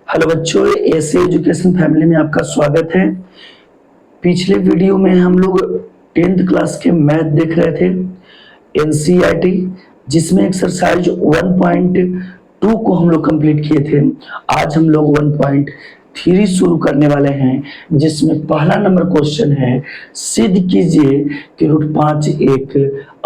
Hello बच्चों, ऐसे education family में आपका स्वागत है। पिछले वीडियो में हम लोग 10th क्लास के मैथ देख रहे थे, एनसीईआरटी, जिसमें एक्सरसाइज 1.2 को हम लोग कंप्लीट किए थे। आज हम लोग 1.3 शुरू करने वाले हैं, जिसमें पहला नंबर क्वेश्चन है, सिद्ध कीजिए कि √5 एक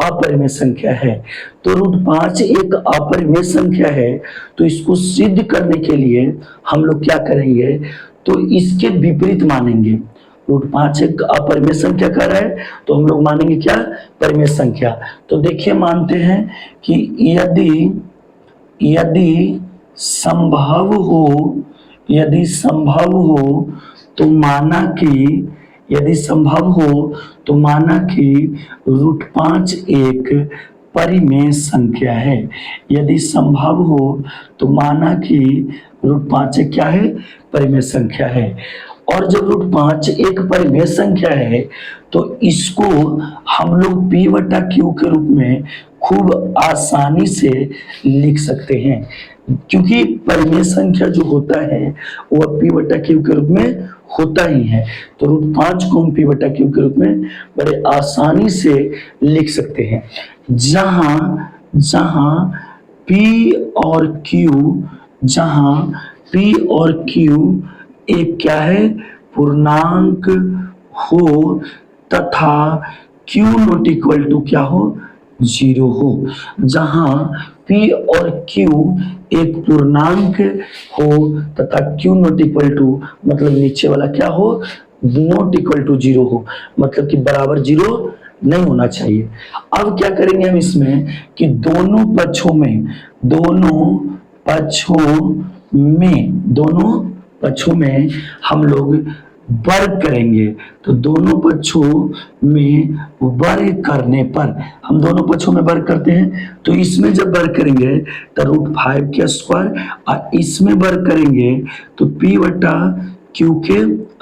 अपरिमेय संख्या है। तो √5 एक अपरिमेय संख्या है, तो इसको सिद्ध करने के लिए हम लोग क्या करेंगे, तो इसके विपरीत मानेंगे। √5 एक अपरिमेय संख्या कह रहा है, तो हम लोग मानेंगे क्या, परिमेय संख्या। तो देखिए, मानते हैं कि यदि संभव हो, यदि संभव हो तो माना कि, यदि संभव हो तो माना कि √5 एक परिमेय संख्या है। यदि संभव हो तो माना कि √5 एक क्या है, परिमेय संख्या है। और जब √5 एक परिमेय संख्या है, तो इसको हम लोग p/q के रूप में खूब आसानी से लिख सकते हैं, क्योंकि परिमेय संख्या जो होता है वह p/q के रूप में होता ही है। तो √5 को हम p/q के रूप में बड़े आसानी से लिख सकते हैं, जहां p और q एक क्या है, पूर्णांक हो, तथा q नॉट इक्वल टू क्या हो, 0 हो। जहां p और q एक पूर्णांक हो तथा q नॉट इक्वल टू, मतलब नीचे वाला क्या हो, नॉट इक्वल टू 0 हो, मतलब कि बराबर 0 नहीं होना चाहिए। अब क्या करेंगे हम इसमें कि दोनों पक्षों में हम लोग वर्ग करेंगे। तो दोनों पक्षों में वर्ग करने पर, हम दोनों पक्षों में वर्ग करते हैं, तो इसमें जब वर्ग करेंगे तो √5 के स्क्वायर, और इसमें वर्ग करेंगे तो p/q के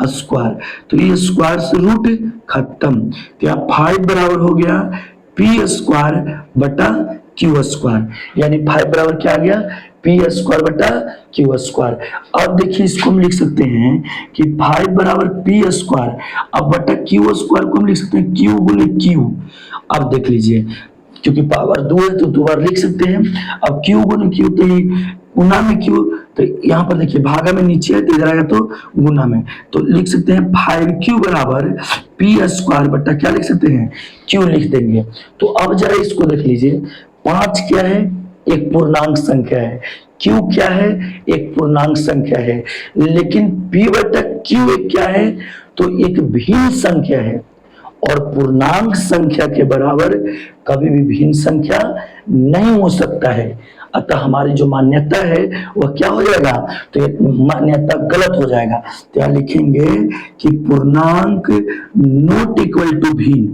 स्क्वायर। तो ये स्क्वायर से रूट खत्म, तो यहाँ 5 बराबर हो गया p²/q², यानी 5 बराबर क्या आ गया, p²/q²। अब देखिए, इसको हम लिख सकते हैं कि 5 बराबर p², अब बटा q² को हम लिख सकते हैं q गुने q। अब देख लीजिए, क्योंकि पावर 2 है तो 2 बार लिख सकते हैं। अब q गुने q, तो ये गुना में q, तो यहाँ पर देखिए भागा में नीचे है तो इधर आएगा तो गुना में, तो लिख सकते हैं 5q बराबर p² बटा क्या लिख सकते हैं, q लिख देंगे। तो अब जरा इसको देख लीजिए, 5 क्या है, एक पूर्णांक संख्या है, q क्या है, एक पूर्णांक संख्या है, लेकिन p/q एक क्या है, तो एक भिन्न संख्या है, और पूर्णांक संख्या के बराबर कभी भी भिन्न संख्या नहीं हो सकता है। अतः हमारी जो मान्यता है वह क्या हो जाएगा, तो ये मान्यता गलत हो जाएगा। तो यहाँ लिखेंगे कि पूर्णांक नॉट इक्वल टू भिन्न,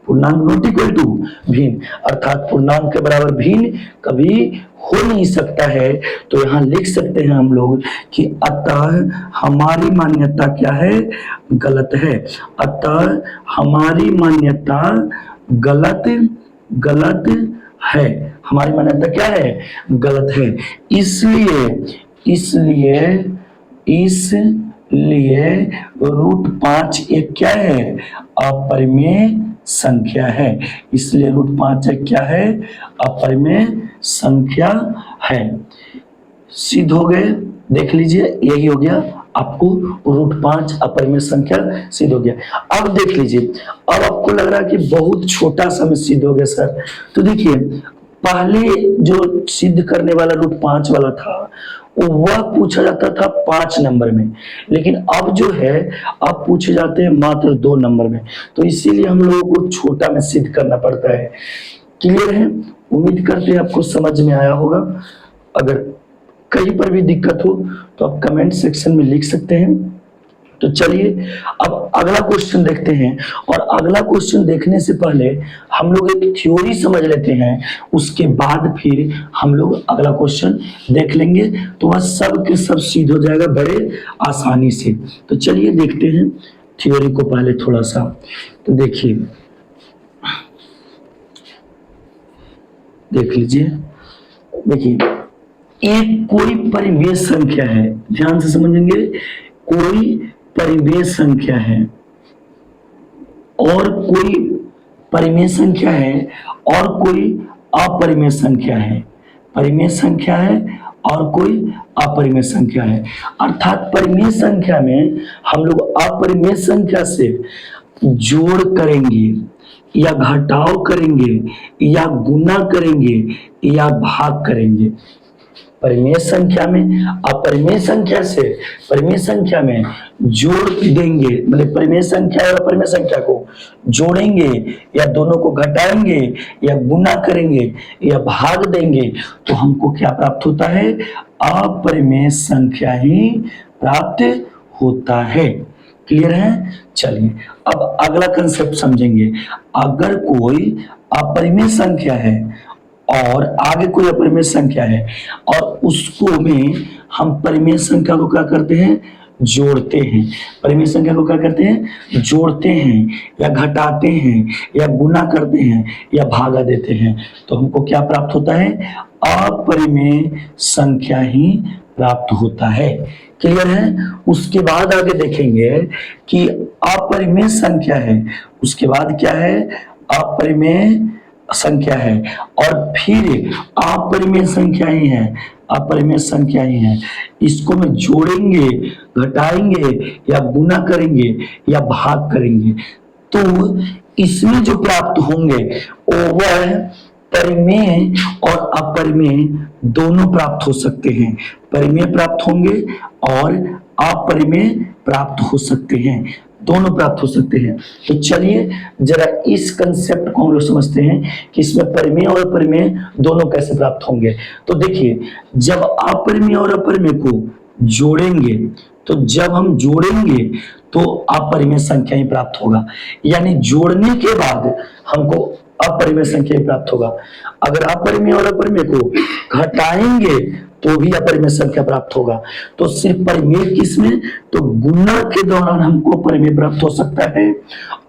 पूर्णांक नॉट इक्वल टू भिन्न, अर्थात पूर्णांक के बराबर भिन्न कभी हो नहीं सकता है। तो यहाँ लिख सकते हैं हम लोग कि अतः हमारी मान्यता क्या है, गलत है। अतः हमारी मान्यता गलत है, हमारी मान्यता क्या है, गलत है। इसलिए √5 एक क्या है, अपरिमेय संख्या है। इसलिए √5 एक क्या है, अपरिमेय संख्या है। सिद्ध हो गए, देख लीजिए, यही हो गया आपको √5 अपरिमेय संख्या सिद्ध हो गया। अब देख लीजिए, अब आपको लग रहा है कि बहुत छोटा सा में सिद्ध हो गया सर। तो देखिए, पहले जो सिद्ध करने वाला √5 वाला था वह पूछा जाता था 5 नंबर में, लेकिन अब जो है अब पूछे जाते हैं मात्र 2 नंबर में। तो इसीलिए हम लोगों को छोटा में सिद्ध करना पड़ता है। क्लियर है, उम्मीद करते हैं आपको समझ में आया होगा। अगर कहीं पर भी दिक्कत हो तो आप कमेंट सेक्शन में लिख सकते हैं। तो चलिए अब अगला क्वेश्चन देखते हैं, और अगला क्वेश्चन देखने से पहले हम लोग एक थ्योरी समझ लेते हैं, उसके बाद फिर हम लोग अगला क्वेश्चन देख लेंगे, तो वह सब के सब सिद्ध हो जाएगा बड़े आसानी से। तो चलिए देखते हैं थ्योरी को पहले थोड़ा सा। तो देखिए, देख लीजिए, देखिए एक कोई परिमेय संख्या है, ध्यान से समझेंगे, कोई परिमेय संख्या है और कोई परिमेय संख्या है और कोई अपरिमेय संख्या है, परिमेय संख्या है और कोई अपरिमेय संख्या है। अर्थात परिमेय संख्या में हम लोग अपरिमेय संख्या से जोड़ करेंगे या घटाव करेंगे या गुना करेंगे या भाग करेंगे। परिमेय संख्या में अपरिमेय संख्या से परिमेय संख्या में जोड़ देंगे, मतलब परिमेय संख्या और अपरिमेय संख्या को जोड़ेंगे या दोनों को घटाएंगे या गुना करेंगे या भाग देंगे तो हमको क्या प्राप्त होता है? अपरिमेय संख्या ही प्राप्त होता है। क्लियर है? चलिए अब अगला कंसेप्ट समझेंगे। अगर कोई अपरिमेय संख्या है और आगे कोई अपरिमेय संख्या है और उसको में हम परिमेय संख्या को क्या करते हैं? जोड़ते हैं। परिमेय संख्या को क्या करते हैं? जोड़ते हैं या घटाते हैं या गुना करते हैं या भागा देते हैं तो हमको क्या प्राप्त होता है? अपरिमेय संख्या ही प्राप्त होता है। क्लियर है? उसके बाद आगे देखेंगे कि अपरिमेय संख्या है, उसके बाद क्या है? अपरिमेय संख्या है और फिर अपरिमेय संख्या ही है, अपरिमेय संख्या ही है। इसको में जोड़ेंगे, घटाएंगे या गुना करेंगे या भाग करेंगे तो इसमें जो प्राप्त होंगे वह परिमेय और अपरिमेय दोनों प्राप्त हो सकते हैं। परिमेय प्राप्त होंगे और अपरिमेय प्राप्त हो सकते हैं, दोनों प्राप्त हो सकते हैं। तो चलिए जरा इस कंसेप्ट को हम लोग समझते हैं कि इसमें परिमेय और अपरिमेय दोनों कैसे प्राप्त होंगे। तो देखिए, जब अपरिमेय और अपरिमेय को जोड़ेंगे तो जब हम जोड़ेंगे तो अपरिमेय संख्या ही प्राप्त होगा, यानी जोड़ने के बाद हमको अपरिमेय संख्या ही प्राप्त होगा। अगर अपरिमेय और अपरिमेय को घटाएंगे तो भी अपरिमेय संख्या प्राप्त होगा। तो सिर्फ परिमेय किसमें? तो गुना के दौरान हमको परिमेय प्राप्त हो सकता है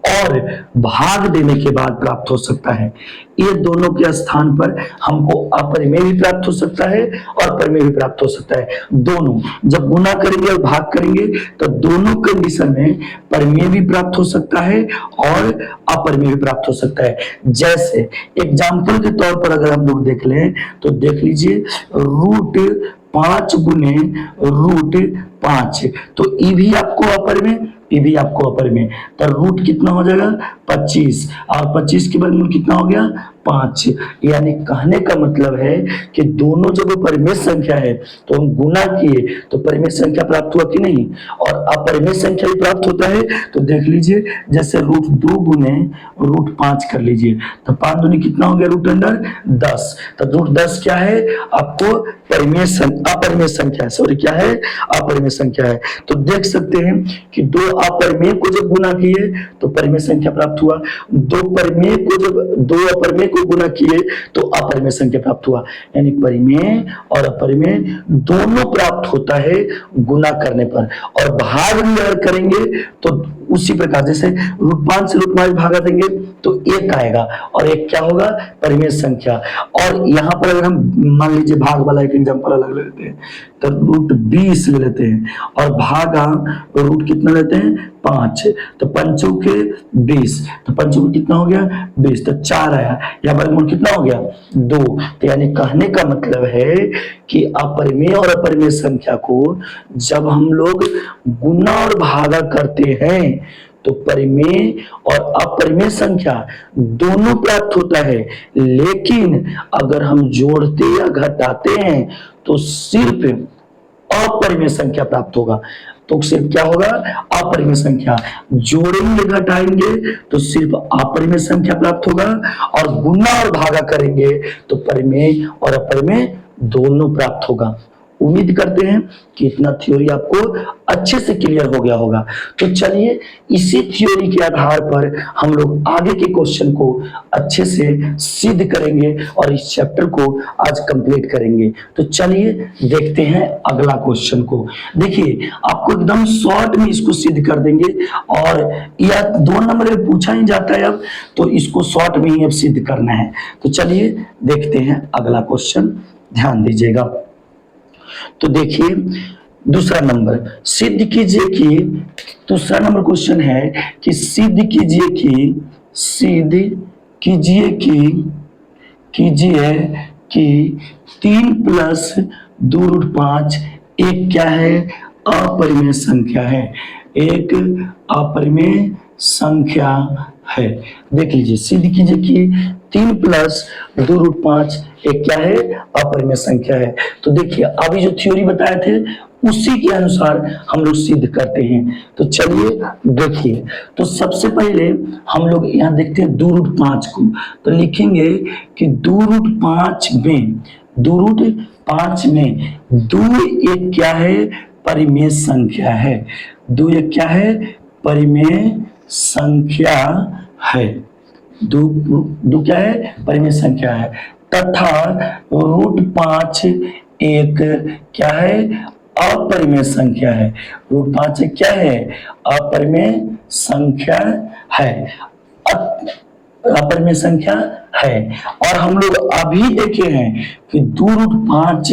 और भाग देने के बाद प्राप्त हो सकता है। ये दोनों के स्थान पर हमको अपरिमेय भी प्राप्त हो सकता है और परिमेय भी प्राप्त हो सकता है। दोनों जब गुना करेंगे और भाग करेंगे तो दोनों कंडीशन में परिमेय भी प्राप्त हो सकता है और अपरिमेय भी प्राप्त हो सकता है। जैसे एग्जाम्पल के तौर पर अगर हम लोग देख लें तो देख लीजिए, √5 गुने √5 तो ये भी आपको अपरिमेय, ये भी आपको अपरिमेय। तो रूट कितना हो जाएगा? 25 और 25 के वर्गमूल कितना हो गया? 5। यानी कहने का मतलब है कि दोनों जब परिमेय संख्या है तो हम गुना किए तो परिमेय संख्या प्राप्त हुआ कि नहीं, और अपरिमेय संख्या भी प्राप्त होता है। तो देख लीजिए, जैसे √2 गुने √5 कर लीजिए तो 5 दूनी कितना हो गया? √10। तो √10 क्या है? आपको अपरिमेय संख्या, सॉरी क्या है? अपरिमेय संख्या है। तो देख सकते हैं कि दो अपरिमेय को जब गुना किए तो परिमेय संख्या प्राप्त हुआ, दो अपरिमेय को गुना किए तो अपरिमेय संख्या प्राप्त हुआ। यानी परिमेय और अपरिमेय दोनों प्राप्त होता है गुना करने पर, और भाग भी अगर करेंगे तो उसी प्रकार जैसे √5 से √5 भागा देंगे तो 1 आएगा और 1 क्या होगा? परिमेय संख्या। और यहाँ पर अगर हम मान लीजिए भाग वाला एक एग्जांपल अलग ले लेते हैं तो √20 ले लेते हैं और भागा रूट कितना लेते हैं? 5। तो 5 के 20, तो 5 को कितना हो गया? 20। तो 4 आया, या वर्गमूल कितना हो गया? 2। तो यानी कहने का मतलब है कि अपरिमेय और अपरिमेय संख्या को जब हम लोग गुना और भागा करते हैं तो परिमेय और अपरिमेय संख्या दोनों प्राप्त होता है, लेकिन अगर हम जोड़ते या घटाते हैं तो सिर्फ अपरिमेय संख्या प्राप्त होगा। तो सिर्फ क्या होगा? अपरिमेय संख्या। जोड़ेंगे घटाएंगे तो सिर्फ अपरिमेय संख्या प्राप्त होगा, और गुना और भागा करेंगे तो परिमेय और अपरिमेय दोनों प्राप्त होगा। उम्मीद करते हैं कि इतना थ्योरी आपको अच्छे से क्लियर हो गया होगा। तो चलिए इसी थ्योरी के आधार पर हम लोग आगे के क्वेश्चन को अच्छे से सिद्ध करेंगे और इस चैप्टर को आज कंप्लीट करेंगे। तो चलिए देखते हैं अगला क्वेश्चन को। देखिए आपको एकदम शॉर्ट में इसको सिद्ध कर देंगे, और यह 2 नंबर में पूछा ही जाता है अब, तो इसको शॉर्ट में ही अब सिद्ध करना है। तो चलिए देखते हैं अगला क्वेश्चन, ध्यान दीजिएगा। तो देखिए दूसरा नंबर, सिद्ध कीजिए कि, दूसरा नंबर क्वेश्चन है कि सिद्ध कीजिए कि 3 + 2√5 एक क्या है, अपरिमेय संख्या है, एक अपरिमेय संख्या है। देख लीजिए, सिद्ध कीजिए कि 3 + 2√5 एक क्या है, अपरिमेय संख्या है। तो देखिए अभी जो थ्योरी बताए थे उसी के अनुसार हम लोग सिद्ध करते हैं। तो चलिए देखिए, तो सबसे पहले हम लोग यहाँ देखते हैं 2√5 को। तो लिखेंगे कि 2√5 में 2 एक क्या है, परिमेय संख्या है। 2 एक क्या है, परिमेय संख्या है। दो क्या है, परिमेय संख्या है। तथा √5 एक क्या है, अपरिमेय संख्या है। √5 एक क्या है, अपरिमेय संख्या है, अपरिमेय संख्या है। और हम लोग अभी देखे हैं कि 2√5,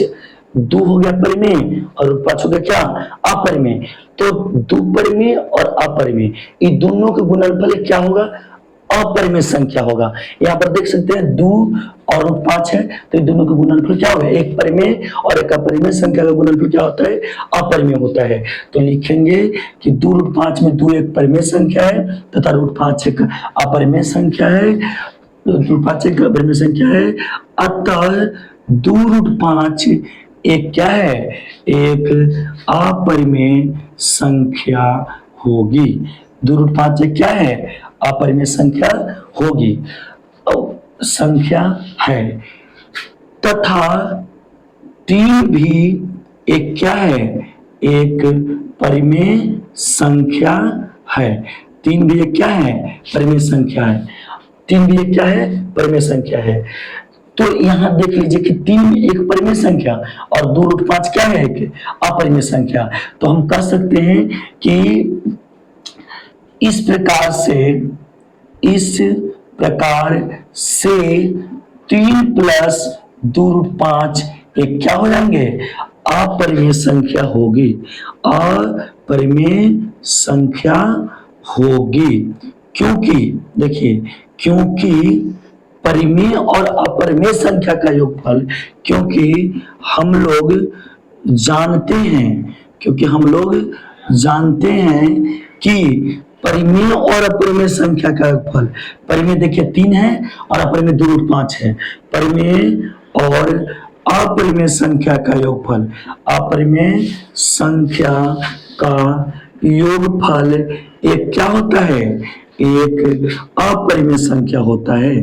2 हो गया परिमेय और √5 हो गया क्या, अपरिमेय। तो 2 परिमेय और अपरिमेय, ये दोनों के गुणनफल क्या होगा, अपरिमेय संख्या होगा। यहाँ पर देख सकते हैं 2 और √5 है, तो ये दोनों का गुणनफल क्या होगा, एक परिमेय और एक अपरिमेय संख्या का गुणनफल क्या होता है, अपरिमेय होता है। तो लिखेंगे कि 2√5 में 2 एक परिमेय संख्या है तथा √5 एक अपरिमेय संख्या है। √5 एक अपरिमेय संख्या है, अतः 2√5 एक क्या है, एक अपरिमेय संख्या होगी। 2√5 एक क्या है, अपरिमेय संख्या होगी, संख्या है। तथा 3 भी एक क्या है, एक परिमेय संख्या है। 3 भी एक क्या है, परिमेय संख्या है। 3 भी एक क्या है, परिमेय संख्या है। तो यहां देख लीजिए कि 3 एक परिमेय संख्या और 2√5 क्या है, एक अपरिमेय संख्या। तो हम कह सकते हैं कि इस प्रकार से 3 + 2√5 एक क्या हो जाएंगे, अपरिमेय संख्या होगी, अपरिमेय संख्या होगी। क्योंकि देखिए, क्योंकि परिमेय और अपरिमेय संख्या का योगफल, क्योंकि हम लोग जानते हैं कि परिमेय और अपरिमेय संख्या का योगफल, परिमेय देखिए 3 है और अपरिमेय 2√5 है। परिमेय और अपरिमेय संख्या का योगफल, अपरिमेय संख्या का योगफल एक क्या होता है, एक अपरिमेय संख्या होता है,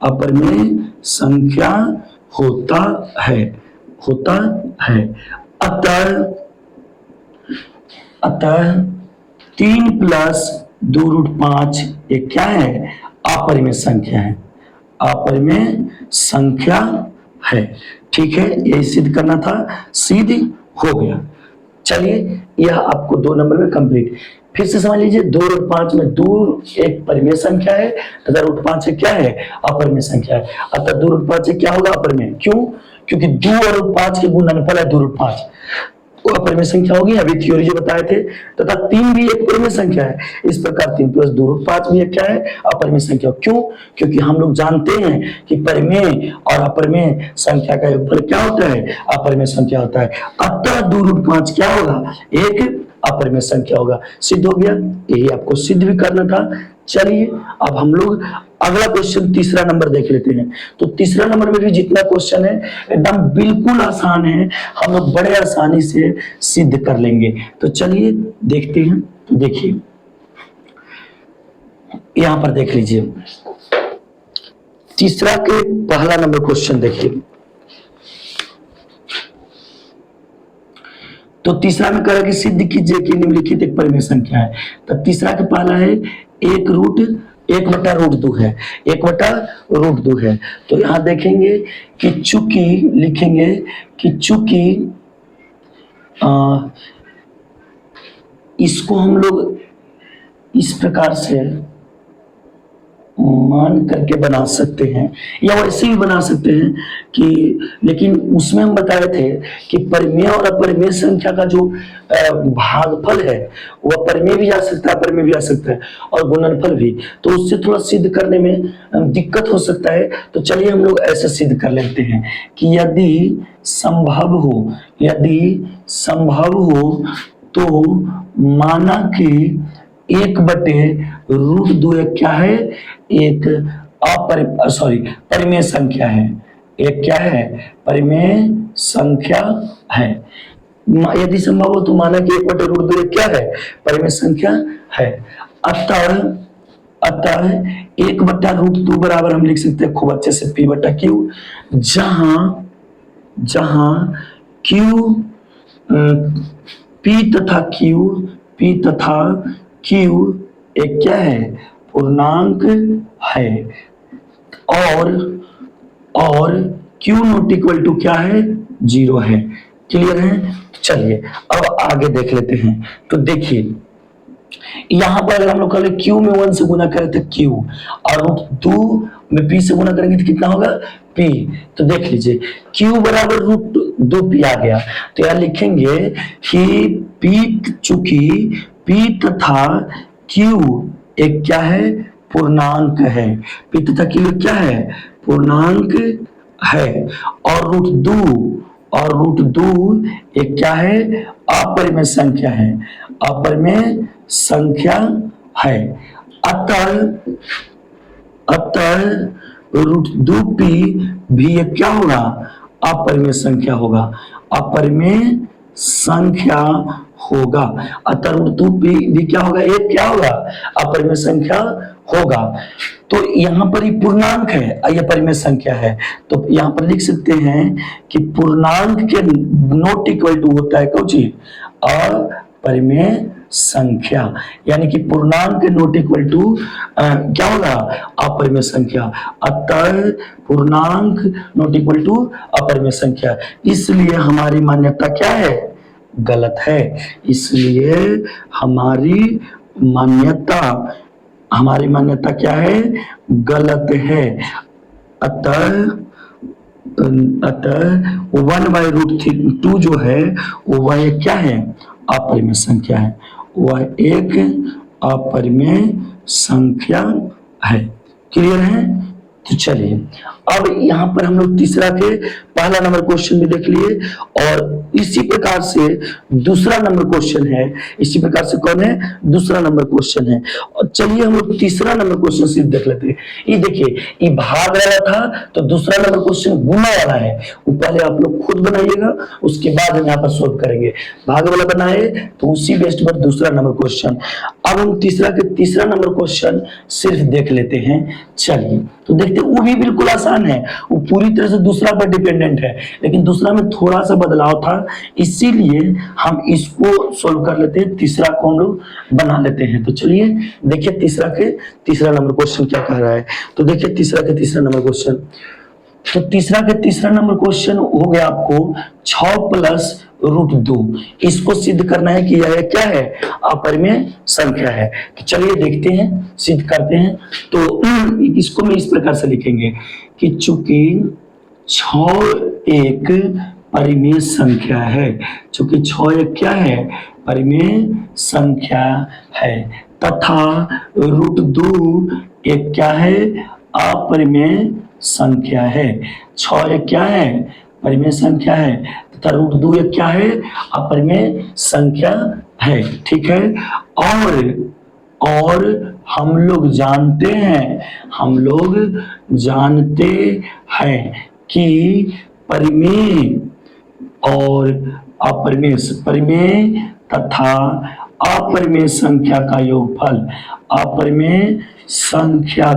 अपरिमेय संख्या होता है। अतः 3 + 2√5 एक क्या है, अपरिमेय संख्या है, अपरिमेय संख्या है। ठीक है, यही सिद्ध करना था, सिद्ध हो गया। चलिए यह आपको 2 नंबर में कंप्लीट। फिर से समझ लीजिए, 2√5 में 2 एक परिमेय संख्या है तथा √5 क्या है, अपरिमेय संख्या है। अतः 2√5 क्या होगा, अपरिमेय। क्यों, क्योंकि 2 और 5 के गुणनफल है 2√5, वो अपरिमेय संख्या होगी, अभी थ्योरी जो बताए थे। तथा 3 भी एक परिमेय संख्या है, इस प्रकार 3 + 2√5 भी एक क्या है, अपरिमेय संख्या। क्यों, क्योंकि हम लोग जानते हैं कि परिमेय और अपरिमेय संख्या का योगफल क्या होता है, अपरिमेय संख्या होता है। अतः 2√5 क्या होगा, एक अपरिमेय संख्या होगा। सिद्ध हो गया, यही आपको सिद्ध भी करना था। चलिए अब हम लोग अगला क्वेश्चन, तीसरा नंबर देख लेते हैं। तो तीसरा नंबर में भी जितना क्वेश्चन है एकदम बिल्कुल आसान है, हम लोग बड़े आसानी से सिद्ध कर लेंगे। तो चलिए देखते हैं। देखिए यहां पर देख लीजिए, तीसरा के पहला नंबर क्वेश्चन देखिए। तो तीसरा में कह रहा है कि सिद्ध कीजिए कि निम्नलिखित एक परिमेय संख्या है। तो तीसरा के पहला है 1/√2 है, 1/√2 है। तो यहां देखेंगे कि चूंकि, लिखेंगे कि चूंकि इसको हम लोग इस प्रकार से मान करके बना सकते हैं, या वैसे भी बना सकते हैं कि, लेकिन उसमें हम बताए थे कि परिमेय और अपरिमेय संख्या का जो भागफल है वह परिमेय भी आ सकता है, अपरिमेय भी आ सकता है, और गुणनफल भी। तो उससे थोड़ा सिद्ध करने में दिक्कत हो सकता है। तो चलिए हम लोग ऐसे सिद्ध कर लेते हैं कि यदि संभव हो, यदि संभव हो तो माना कि 1/√2 एक क्या है, एक परिमेय संख्या है। एक क्या है, परिमेय संख्या है। यदि संभव हो तो माना कि 1/√2 एक क्या है, परिमेय संख्या है। अतः 1/√2 बराबर हम लिख सकते हैं खूब अच्छे से P/Q, जहां Q P तथा Q एक क्या है, पूर्णांक है, और Q नॉट इक्वल टू क्या है, 0 है। क्लियर है? चलिए अब आगे देख लेते हैं। तो देखिए यहां पर अगर हम लोग करें Q में 1 से गुना करें तो Q, और √2 में P से गुना करेंगे तो कितना होगा, P। तो देख लीजिए Q बराबर √2P आ गया। तो यहां लिखेंगे कि P, चूंकि P तथा Q एक क्या है, पूर्णांक है। P तथा Q क्या है, पूर्णांक है, और √2 एक क्या है, अपरिमेय संख्या है, अपरिमेय संख्या है। अतः √2P भी एक क्या होगा, अपरिमेय संख्या होगा, अपरिमेय संख्या होगा। अतः √2P भी क्या होगा, एक क्या होगा, अपरिमेय संख्या होगा। तो यहां पर ही पूर्णांक है, यह परिमेय संख्या है। तो यहां पर लिख सकते हैं कि पूर्णांक के नॉट इक्वल टू होता है कौची, अपरिमेय संख्या, यानी कि पूर्णांक के नॉट इक्वल टू क्या होगा, अपरिमेय संख्या। अतः पूर्णांक नॉट इक्वल टू अपरिमेय संख्या, इसलिए हमारी मान्यता क्या है, गलत है। इसलिए हमारी मान्यता क्या है, गलत है। अतः 1/√2 जो है वह एक क्या है, अपरिमेय संख्या है, वह एक अपरिमेय संख्या है। क्लियर है? तो चलिए अब यहां पर हम लोग तीसरा के पहला नंबर क्वेश्चन भी देख लिए, और इसी प्रकार से दूसरा नंबर क्वेश्चन है। इसी प्रकार से कौन है, दूसरा नंबर क्वेश्चन है। और चलिए हम लोग तीसरा नंबर क्वेश्चन सिर्फ देख लेते हैं। ये देखिए, ये भाग वाला था, तो दूसरा नंबर क्वेश्चन गुना वाला है। वो पहले आप लोग खुद बनाइएगा, उसके बाद हम यहाँ पर सोल्व करेंगे। भाग वाला बनाए तो उसी बेस्ट पर दूसरा नंबर क्वेश्चन। अब हम तीसरा नंबर क्वेश्चन सिर्फ देख लेते हैं। चलिए तो देखते, वो भी बिल्कुल आसान है, वो पूरी तरह से दूसरा पर डिपेंडेंट है, लेकिन दूसरा में थोड़ा सा बदलाव था, इसीलिए हम इसको सोल्व कर लेते हैं, तीसरा को हम लोग बना लेते हैं। तो चलिए देखिए तीसरा नंबर क्वेश्चन क्या कह रहा है। तो देखिए तीसरा नंबर क्वेश्चन, तो तीसरा नंबर क्वेश्चन हो गया आपको 6 + √2। इसको सिद्ध करना है कि यह क्या है, अपरिमेय संख्या है। तो चलिए देखते हैं, सिद्ध करते हैं। तो इसको मैं इस प्रकार से लिखेंगे कि चूंकि 6 एक परिमेय संख्या है, चूंकि 6 एक क्या है, परिमेय संख्या है, तथा √2 एक क्या है, अपरिमेय संख्या है। 6 एक क्या है, परिमेय संख्या है, तथा √2 एक क्या है, अपरिमेय संख्या है। ठीक है, और हम लोग जानते हैं कि परिमेय और परिमेय तथा अपरिमेय संख्या का योगफल, संख्या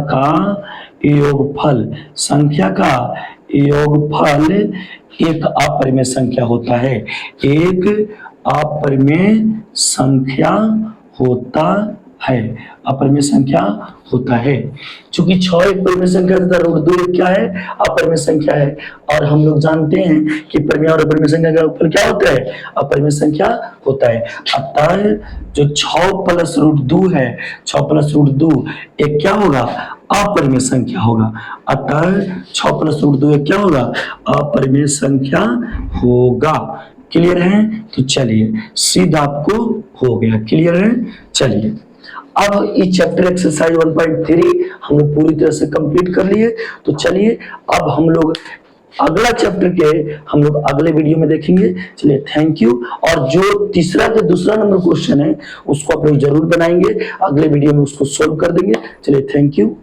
का योगफल एक अपरिमेय संख्या होता है, एक अपरिमेय संख्या होता है, अपरिमेय संख्या होता है। चूंकि 6 एक परिमेय संख्या तथा √2 एक क्या है, अपरिमेय संख्या है, और हम लोग जानते हैं कि परिमेय और अपरिमेय संख्या का योगफल क्या होता है, अपरिमेय संख्या होता है। अतः जो 6 + √2 है, 6 + √2 एक क्या होगा, अपरिमेय संख्या होगा। अतः 6 प्लस रूट 2 क्या होगा? अपरिमेय संख्या होगा। क्लियर है? तो चलिए सीधा आपको हो गया। क्लियर है? चलिए अब इस चैप्टर एक्सरसाइज 1.3 हम लोग पूरी तरह से कंप्लीट कर लिए। तो चलिए अब हम लोग अगला चैप्टर के हम लोग अगले वीडियो में देखेंगे। चलिए थैंक यू। और जो तीसरा जो दूसरा नंबर क्वेश्चन है उसको आप लोग जरूर बनाएंगे, अगले वीडियो में उसको सोल्व कर देंगे। चलिए थैंक यू।